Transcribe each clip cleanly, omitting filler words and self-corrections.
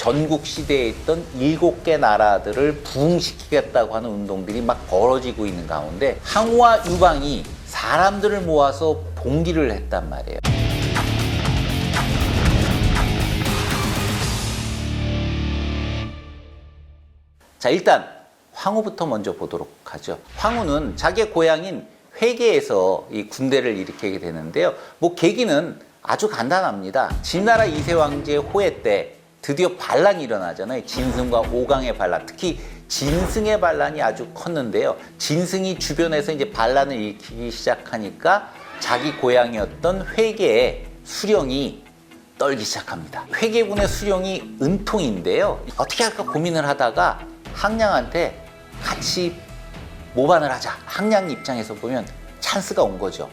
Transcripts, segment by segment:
전국 시대에 있던 7개 나라들을 부흥시키겠다고 하는 운동들이 막 벌어지고 있는 가운데 항우와 유방이 사람들을 모아서 봉기를 했단 말이에요. 자, 일단 황후부터 먼저 보도록 하죠. 황후는 자기의 고향인 회계에서 이 군대를 일으키게 되는데요. 뭐 계기는 아주 간단합니다. 진나라 2세 황제의 호해 때 드디어 반란이 일어나잖아요. 진승과 오강의 반란, 특히 진승의 반란이 아주 컸는데요. 진승이 주변에서 이제 반란을 일으키기 시작하니까 자기 고향이었던 회계의 수령이 떨기 시작합니다. 회계군의 수령이 은통인데요. 어떻게 할까 고민을 하다가 항량한테 같이 모반을 하자. 항량 입장에서 보면 찬스가 온 거죠.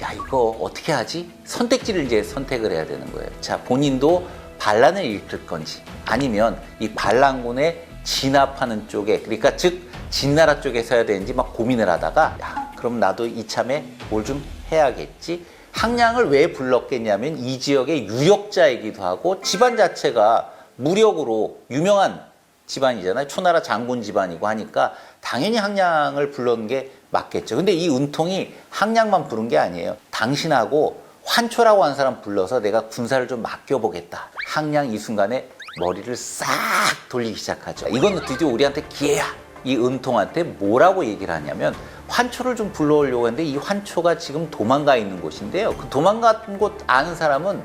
야, 이거 어떻게 하지? 선택지를 이제 선택을 해야 되는 거예요. 자, 본인도 반란을 일으킬 건지 아니면 이 반란군에 진압하는 쪽에, 그러니까 즉 진나라 쪽에 서야 되는지 막 고민을 하다가 야, 그럼 나도 이참에 뭘 좀 해야겠지. 항량을 왜 불렀겠냐면 이 지역의 유력자이기도 하고 집안 자체가 무력으로 유명한 집안이잖아요. 초나라 장군 집안이고 하니까 당연히 항량을 불러는 게 맞겠죠. 근데 이 은통이 항량만 부른 게 아니에요. 당신하고 환초라고 하는 사람 불러서 내가 군사를 좀 맡겨보겠다. 항량 이 순간에 머리를 싹 돌리기 시작하죠. 이건 드디어 우리한테 기회야. 이 은통한테 뭐라고 얘기를 하냐면 환초를 좀 불러오려고 했는데 이 환초가 지금 도망가 있는 곳인데요. 그 도망간 곳 아는 사람은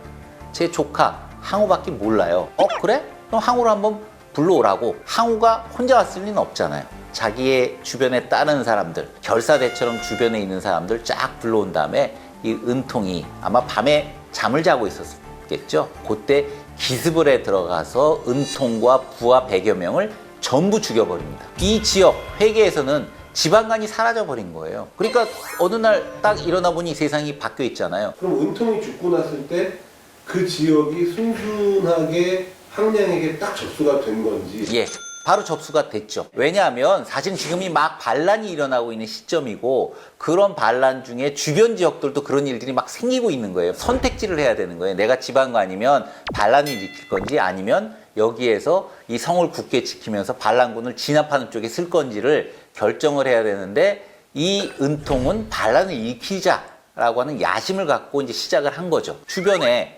제 조카 항우밖에 몰라요. 그래? 그럼 항우를 한번 불러오라고. 항우가 혼자 왔을 리는 없잖아요. 자기의 주변에 따르는 사람들, 결사대처럼 주변에 있는 사람들 쫙 불러온 다음에 이 은통이 아마 밤에 잠을 자고 있었겠죠. 그때 기습을 해 들어가서 은통과 부하 100여 명을 전부 죽여버립니다. 이 지역 회계에서는 지방간이 사라져버린 거예요. 그러니까 어느 날 딱 일어나 보니 세상이 바뀌어 있잖아요. 그럼 은통이 죽고 났을 때 그 지역이 순순하게 항량에게 딱 접수가 된 건지. 예, 바로 접수가 됐죠. 왜냐하면 사실 지금이 막 반란이 일어나고 있는 시점이고 그런 반란 중에 주변 지역들도 그런 일들이 막 생기고 있는 거예요. 선택지를 해야 되는 거예요. 내가 지방관이면 반란을 일으킬 건지 아니면 여기에서 이 성을 굳게 지키면서 반란군을 진압하는 쪽에 쓸 건지를 결정을 해야 되는데 이 은통은 반란을 일으키자라고 하는 야심을 갖고 이제 시작을 한 거죠. 주변에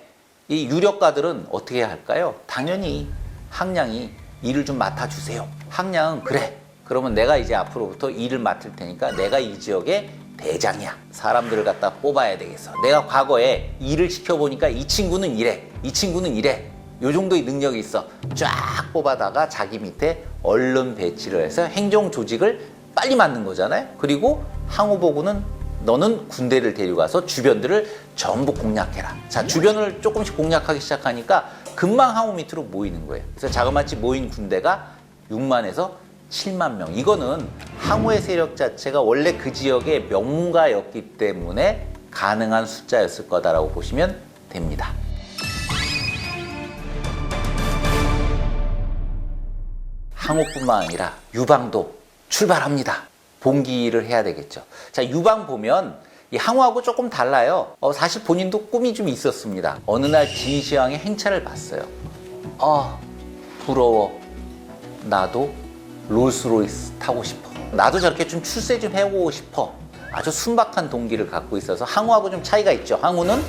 이 유력가들은 어떻게 해야 할까요? 당연히 항량이 일을 좀 맡아주세요. 항량은 그래. 그러면 내가 이제 앞으로부터 일을 맡을 테니까 내가 이 지역의 대장이야. 사람들을 갖다 뽑아야 되겠어. 내가 과거에 일을 시켜보니까 이 친구는 이래. 이 친구는 이래. 요 정도의 능력이 있어. 쫙 뽑아다가 자기 밑에 얼른 배치를 해서 행정 조직을 빨리 만든 거잖아요. 그리고 항우보고는 너는 군대를 데려가서 주변들을 전부 공략해라. 자, 주변을 조금씩 공략하기 시작하니까 금방 항우 밑으로 모이는 거예요. 그래서 자그마치 모인 군대가 6만에서 7만 명. 이거는 항우의 세력 자체가 원래 그 지역의 명문가였기 때문에 가능한 숫자였을 거다라고 보시면 됩니다. 항우뿐만 아니라 유방도 출발합니다. 봉기를 해야 되겠죠. 자, 유방 보면 이 항우하고 조금 달라요. 사실 본인도 꿈이 좀 있었습니다. 어느 날 진시황의 행차를 봤어요. 부러워. 나도 롤스로이스 타고 싶어. 나도 저렇게 좀 출세 좀 해보고 싶어. 아주 순박한 동기를 갖고 있어서 항우하고 좀 차이가 있죠. 항우는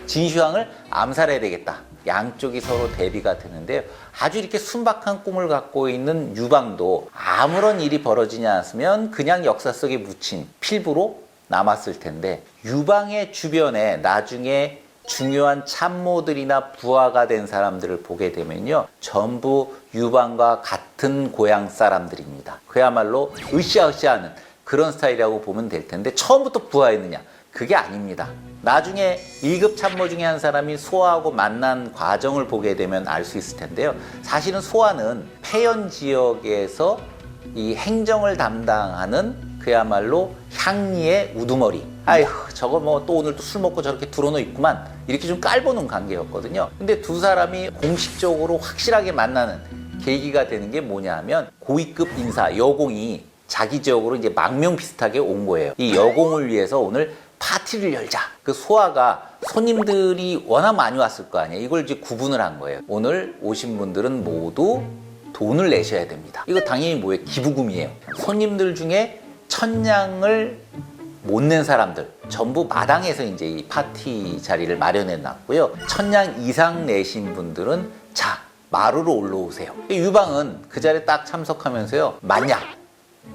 진시황을 암살해야 되겠다. 양쪽이 서로 대비가 되는데요. 아주 이렇게 순박한 꿈을 갖고 있는 유방도 아무런 일이 벌어지지 않았으면 그냥 역사 속에 묻힌 필부로 남았을 텐데 유방의 주변에 나중에 중요한 참모들이나 부하가 된 사람들을 보게 되면요. 전부 유방과 같은 고향 사람들입니다. 그야말로 으쌰으쌰하는 그런 스타일이라고 보면 될 텐데 처음부터 부하였느냐? 그게 아닙니다. 나중에 1급 참모 중에 한 사람이 소하하고 만난 과정을 보게 되면 알 수 있을 텐데요. 사실은 소하는 패연 지역에서 이 행정을 담당하는 그야말로 향리의 우두머리. 아휴, 저거 뭐 또 오늘 또 술 먹고 저렇게 들어놓 있구만. 이렇게 좀 깔보는 관계였거든요. 근데 두 사람이 공식적으로 확실하게 만나는 계기가 되는 게 뭐냐 하면 고위급 인사, 여공이 자기 지역으로 이제 망명 비슷하게 온 거예요. 이 여공을 위해서 오늘 파티를 열자. 그 소아가 손님들이 워낙 많이 왔을 거 아니에요. 이걸 이제 구분을 한 거예요. 오늘 오신 분들은 모두 돈을 내셔야 됩니다. 이거 당연히 뭐예요? 기부금이에요. 손님들 중에 1000냥을 못 낸 사람들 전부 마당에서 이제 이 파티 자리를 마련해 놨고요. 1000냥 이상 내신 분들은 자, 마루로 올라오세요. 유방은 그 자리에 딱 참석하면서요. 만냥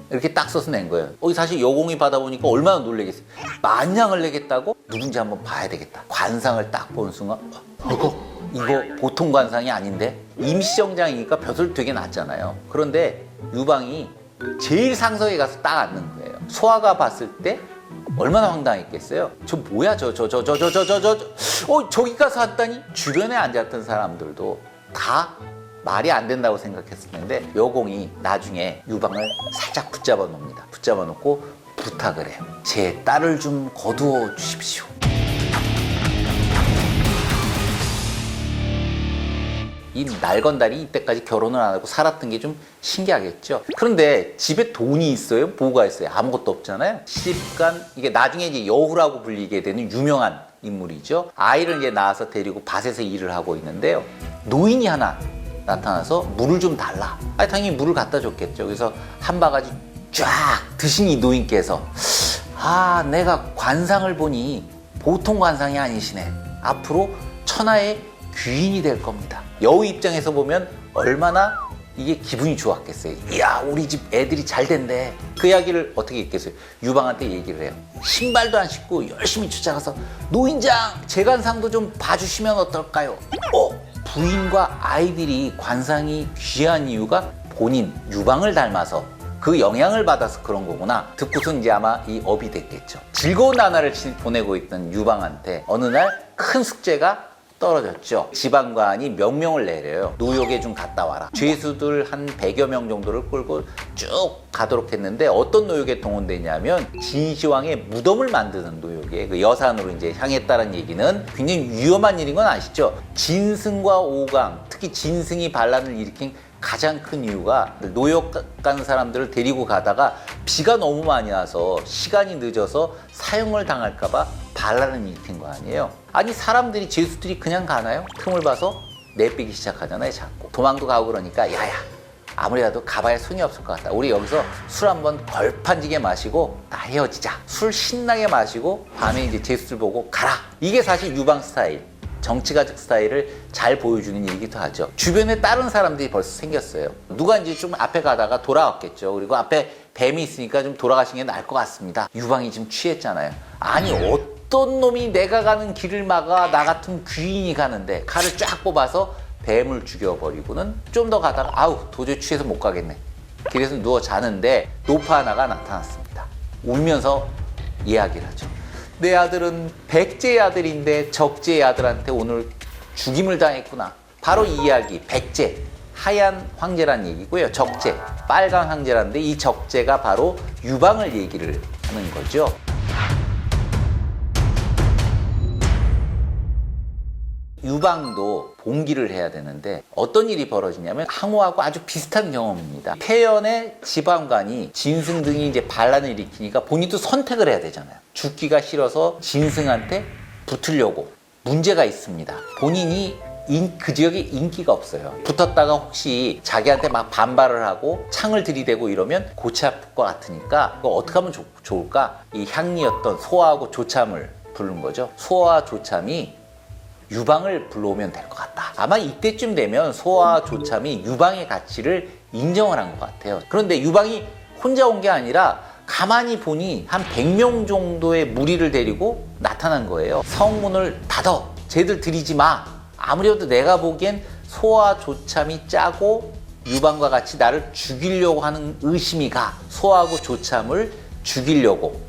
이렇게 딱 써서 낸 거예요. 사실 여공이 받아보니까 얼마나 놀라겠어요. 만냥을 내겠다고? 누군지 한번 봐야 되겠다. 관상을 딱 보는 순간 이거 보통 관상이 아닌데? 임시정장이니까 벼슬 되게 낮잖아요. 그런데 유방이 제일 상석에 가서 딱 앉는 거예요. 소아가 봤을 때 얼마나 황당했겠어요. 저 뭐야 저기 가서 앉다니? 주변에 앉았던 사람들도 다 말이 안 된다고 생각했었는데 여공이 나중에 유방을 살짝 붙잡아 놓습니다. 붙잡아 놓고 부탁을 해요. 제 딸을 좀 거두어 주십시오. 이 날건달이 이때까지 결혼을 안 하고 살았던 게 좀 신기하겠죠. 그런데 집에 돈이 있어요? 뭐가 있어요? 아무것도 없잖아요. 시집간 이게 나중에 이제 여후라고 불리게 되는 유명한 인물이죠. 아이를 이제 낳아서 데리고 밭에서 일을 하고 있는데요. 노인이 하나 나타나서 물을 좀 달라. 당연히 물을 갖다 줬겠죠. 그래서 한 바가지 쫙 드신 이 노인께서 내가 관상을 보니 보통 관상이 아니시네. 앞으로 천하의 귀인이 될 겁니다. 여우 입장에서 보면 얼마나 이게 기분이 좋았겠어요. 이야, 우리 집 애들이 잘 된대. 그 이야기를 어떻게 했겠어요? 유방한테 얘기를 해요. 신발도 안 신고 열심히 쫓아가서 노인장 제 관상도 좀 봐주시면 어떨까요? 부인과 아이들이 관상이 귀한 이유가 본인 유방을 닮아서 그 영향을 받아서 그런 거구나. 듣고선 이제 아마 이 업이 됐겠죠. 즐거운 나날을 보내고 있던 유방한테 어느 날 큰 숙제가 떨어졌죠. 지방관이 명령을 내려요. 노역에 좀 갔다 와라. 죄수들 한 100여 명 정도를 끌고 쭉 가도록 했는데 어떤 노역에 동원되냐면 진시황의 무덤을 만드는 노역에 그 여산으로 이제 향했다는 얘기는 굉장히 위험한 일인 건 아시죠? 진승과 오강, 특히 진승이 반란을 일으킨 가장 큰 이유가 노역 간 사람들을 데리고 가다가 비가 너무 많이 와서 시간이 늦어서 사형을 당할까봐 반란을 일으킨 거 아니에요? 아니 사람들이 죄수들이 그냥 가나요? 틈을 봐서 내빼기 시작하잖아요. 자꾸 도망도 가고 그러니까 야야 아무래도 가봐야 손이 없을 것 같다. 우리 여기서 술 한번 걸판지게 마시고 다 헤어지자. 술 신나게 마시고 밤에 이제 죄수들 보고 가라. 이게 사실 유방 스타일. 정치가적 스타일을 잘 보여주는 얘기도 하죠. 주변에 다른 사람들이 벌써 생겼어요. 누가 이제 좀 앞에 가다가 돌아왔겠죠. 그리고 앞에 뱀이 있으니까 좀 돌아가시는 게 나을 것 같습니다. 유방이 지금 취했잖아요. 아니 어떤 놈이 내가 가는 길을 막아 나 같은 귀인이 가는데 칼을 쫙 뽑아서 뱀을 죽여버리고는 좀 더 가다가 도저히 취해서 못 가겠네. 길에서 누워 자는데 노파 하나가 나타났습니다. 울면서 이야기를 하죠. 내 아들은 백제의 아들인데 적제의 아들한테 오늘 죽임을 당했구나. 바로 이 이야기, 백제, 하얀 황제란 얘기고요. 적제, 빨간 황제라는데 이 적제가 바로 유방을 얘기를 하는 거죠. 유방도 봉기를 해야 되는데 어떤 일이 벌어지냐면 항우하고 아주 비슷한 경험입니다. 폐연의 지방관이 진승 등이 이제 반란을 일으키니까 본인도 선택을 해야 되잖아요. 죽기가 싫어서 진승한테 붙으려고 문제가 있습니다. 본인이 그 지역에 인기가 없어요. 붙었다가 혹시 자기한테 막 반발을 하고 창을 들이대고 이러면 골치 아플 것 같으니까 그거 어떻게 하면 좋을까? 이 향리였던 소아하고 조참을 부른 거죠. 소아와 조참이 유방을 불러오면 될 것 같다. 아마 이때쯤 되면 소아와 조참이 유방의 가치를 인정을 한 것 같아요. 그런데 유방이 혼자 온 게 아니라 가만히 보니 한 100명 정도의 무리를 데리고 나타난 거예요. 성문을 닫아. 쟤들 들이지 마. 아무래도 내가 보기엔 소아 조참이 짜고 유방과 같이 나를 죽이려고 하는 의심이 가. 소아하고 조참을 죽이려고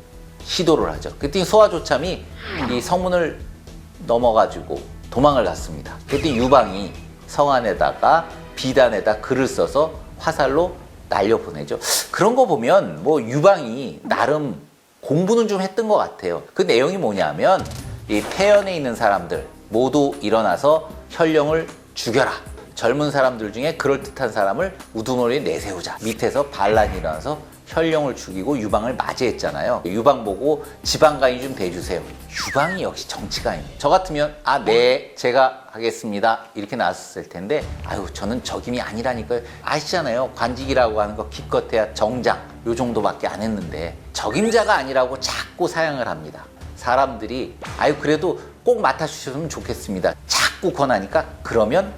시도를 하죠. 그랬더니 소아 조참이 이 성문을 넘어가지고 도망을 갔습니다. 그랬더니 유방이 성 안에다가 비단에다 글을 써서 화살로 날려보내죠. 그런 거 보면 뭐 유방이 나름 공부는 좀 했던 것 같아요. 그 내용이 뭐냐면 이 폐연에 있는 사람들 모두 일어나서 현령을 죽여라. 젊은 사람들 중에 그럴듯한 사람을 우두머리에 내세우자. 밑에서 반란이 일어나서 현령을 죽이고 유방을 맞이했잖아요. 유방 보고 지방간이 좀 대주세요. 유방이 역시 정치가입니다. 저 같으면 네, 제가 하겠습니다. 이렇게 나왔을 텐데 저는 적임이 아니라니까요. 아시잖아요. 관직이라고 하는 거 기껏해야 정장 요 정도밖에 안 했는데 적임자가 아니라고 자꾸 사양을 합니다. 사람들이 그래도 꼭 맡아주셨으면 좋겠습니다. 자꾸 권하니까 그러면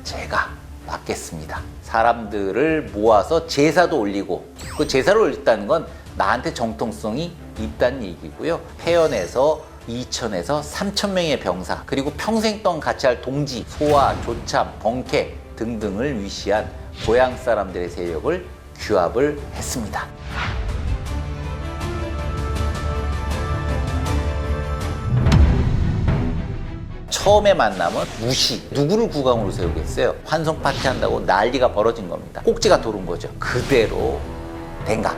제가 맡겠습니다. 사람들을 모아서 제사도 올리고 그 제사를 올렸다는 건 나한테 정통성이 있다는 얘기고요. 해연에서 2천에서 3천 명의 병사 그리고 평생 동안 같이 할 동지, 소아, 조참, 번캐 등등을 위시한 고향 사람들의 세력을 규합을 했습니다. 처음에 만남은 무시. 누구를 국왕으로 세우겠어요? 환송 파티 한다고 난리가 벌어진 겁니다. 꼭지가 도는 거죠. 그대로 댕각.